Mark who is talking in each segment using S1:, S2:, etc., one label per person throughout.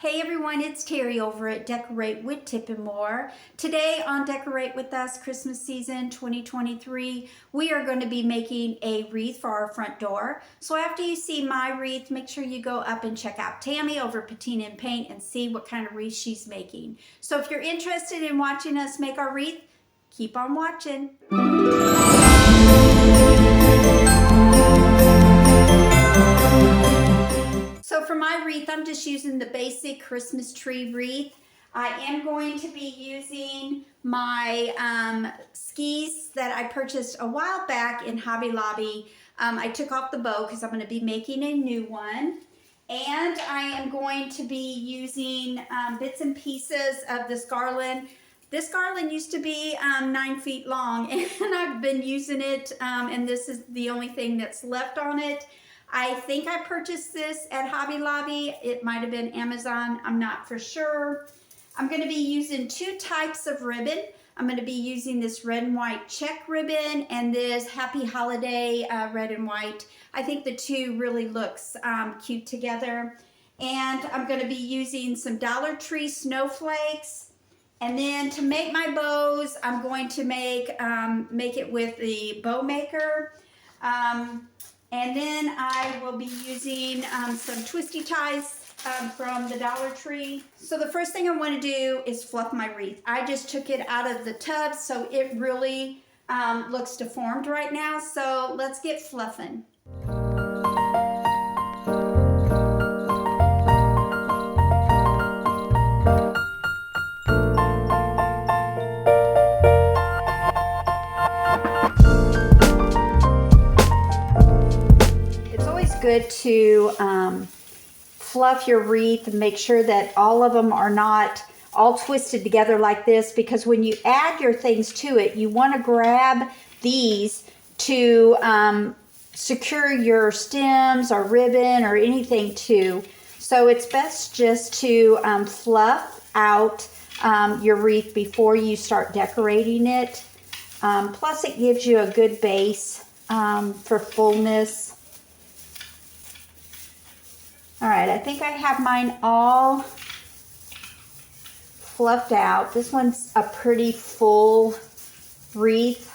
S1: Hey everyone, it's Terry over at Decorate with Tip and More. Today on Decorate with Us Christmas season 2023, we are going to be making a wreath for our front door. So after you see my wreath, make sure you go up and check out Tammy over at Patina and Paint and see what kind of wreath she's making. So if you're interested in watching us make our wreath, keep on watching. So for my wreath, I'm just using the basic Christmas tree wreath. I am going to be using my skis that I purchased a while back in Hobby Lobby. I took off the bow because I'm going to be making a new one. And I am going to be using bits and pieces of this garland. This garland used to be 9 feet long, and I've been using it, and this is the only thing that's left on it. I think I purchased this at Hobby Lobby. It might have been Amazon. I'm not for sure. I'm going to be using two types of ribbon. I'm going to be using this red and white check ribbon and this Happy Holiday red and white. I think the two really looks cute together. And I'm going to be using some Dollar Tree snowflakes. And then to make my bows, I'm going to make it with the bow maker. And then I will be using some twisty ties from the Dollar Tree. So the first thing I want to do is fluff my wreath. I just took it out of the tub, so it really looks deformed right now. So let's get fluffing. Good to fluff your wreath and make sure that all of them are not all twisted together like this, because when you add your things to it, you want to grab these to secure your stems or ribbon or anything to. So it's best just to fluff out your wreath before you start decorating it. Plus it gives you a good base for fullness. All right, I think I have mine all fluffed out. This one's a pretty full wreath.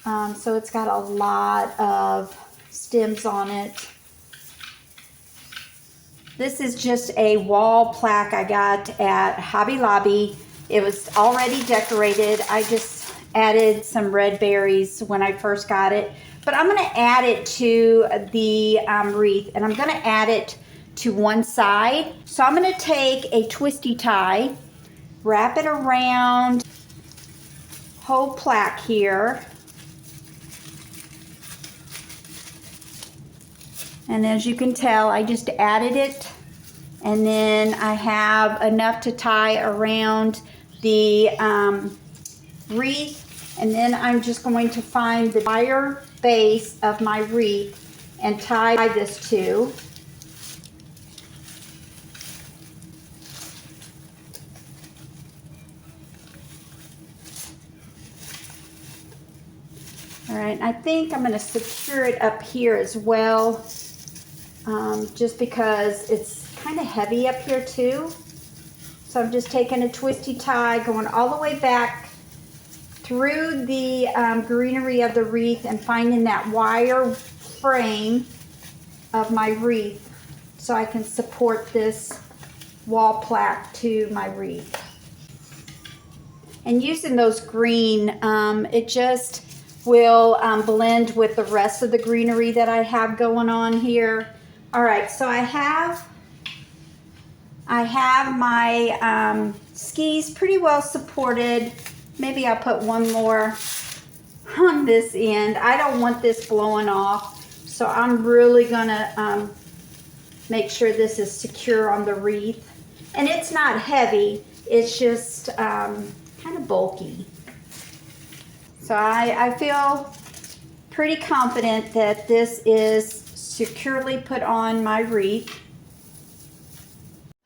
S1: So it's got a lot of stems on it. This is just a wall plaque I got at Hobby Lobby. It was already decorated. I just added some red berries when I first got it. But I'm going to add it to the wreath, and I'm going to add it to one side. So I'm going to take a twisty tie, wrap it around whole plaque here. And as you can tell, I just added it, and then I have enough to tie around the wreath, and then I'm just going to find the wire base of my wreath and tie this to. All right, I think I'm going to secure it up here as well, just because it's kind of heavy up here too. So I'm just taking a twisty tie, going all the way back through the greenery of the wreath and finding that wire frame of my wreath so I can support this wall plaque to my wreath. And using those green, it just will blend with the rest of the greenery that I have going on here. All right, so I have my skis pretty well supported. Maybe I'll put one more on this end. I don't want this blowing off, so I'm really gonna make sure this is secure on the wreath. And it's not heavy, it's just kind of bulky. So I feel pretty confident that this is securely put on my wreath.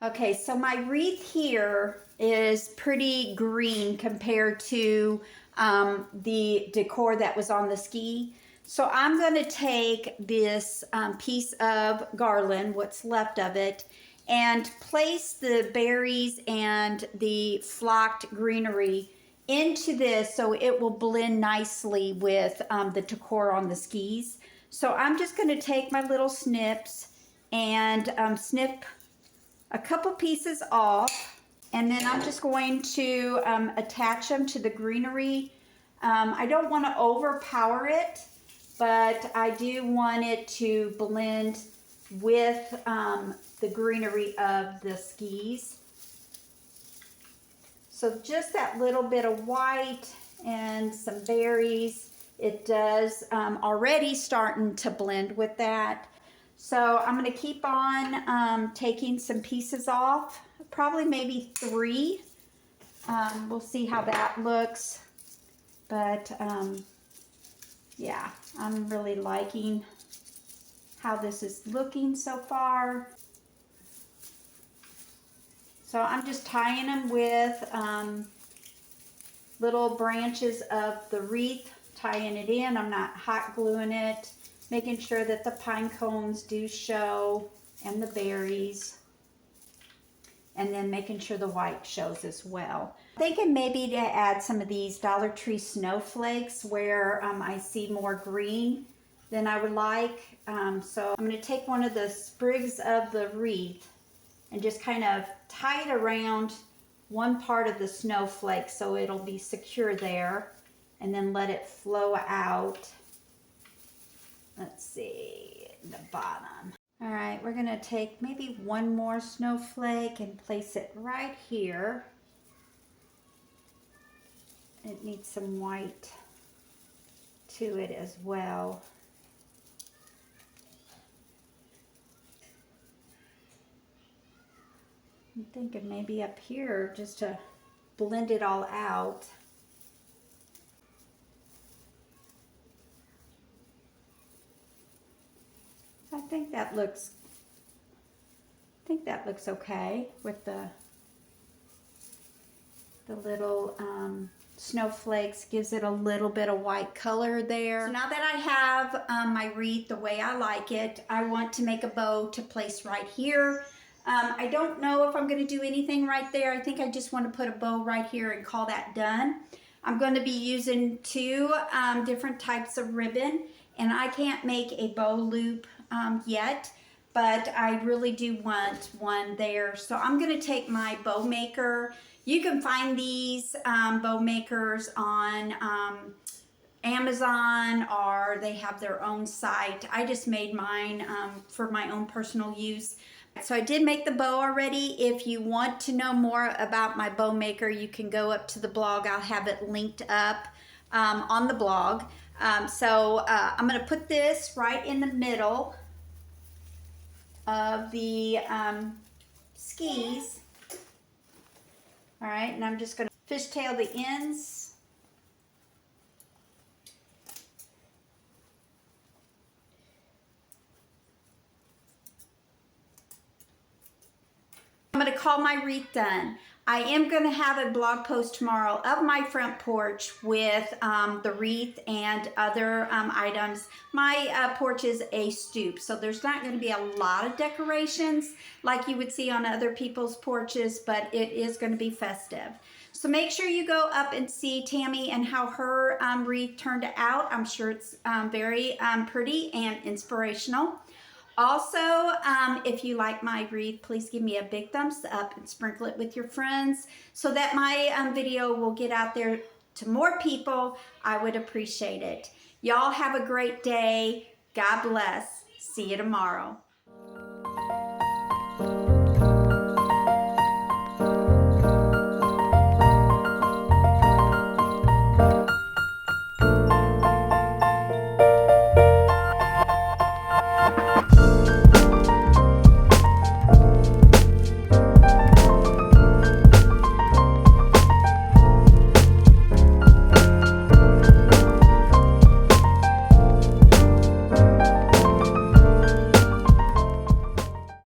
S1: Okay, so my wreath here is pretty green compared to the decor that was on the ski. So I'm going to take this piece of garland, what's left of it, and place the berries and the flocked greenery into this so it will blend nicely with the decor on the skis. So I'm just going to take my little snips and snip a couple pieces off, and then I'm just going to attach them to the greenery. I don't want to overpower it, but I do want it to blend with the greenery of the skis. So just that little bit of white and some berries, it does already starting to blend with that. So I'm going to keep on taking some pieces off, probably maybe 3. We'll see how that looks. But yeah, I'm really liking how this is looking so far. So I'm just tying them with little branches of the wreath, tying it in. I'm not hot gluing it, making sure that the pine cones do show and the berries, and then making sure the white shows as well. Thinking maybe to add some of these Dollar Tree snowflakes where I see more green than I would like. So I'm going to take one of the sprigs of the wreath and just kind of tie it around one part of the snowflake so it'll be secure there, and then let it flow out. Let's see, the bottom. All right, we're gonna take maybe one more snowflake and place it right here. It needs some white to it as well. I'm thinking maybe up here just to blend it all out. I think that looks okay with the little snowflakes. Gives it a little bit of white color there. So now that I have my wreath the way I like it, I want to make a bow to place right here. I don't know if I'm going to do anything right there. I think I just want to put a bow right here and call that done. I'm going to be using 2 different types of ribbon, and I can't make a bow loop yet, but I really do want one there. So I'm going to take my bow maker. You can find these bow makers on Amazon, or they have their own site. I just made mine for my own personal use. So I did make the bow already. If you want to know more about my bow maker, you can go up to the blog. I'll have it linked up on the blog. So I'm going to put this right in the middle of the skis. All right, and I'm just going to fishtail the ends. I'm going to call my wreath done. I am going to have a blog post tomorrow of my front porch with the wreath and other items. My porch is a stoop, so there's not going to be a lot of decorations like you would see on other people's porches, but it is going to be festive. So make sure you go up and see Tammy and how her wreath turned out. I'm sure it's very pretty and inspirational. Also, if you like my wreath, please give me a big thumbs up and sprinkle it with your friends so that my video will get out there to more people. I would appreciate it. Y'all have a great day. God bless. See you tomorrow.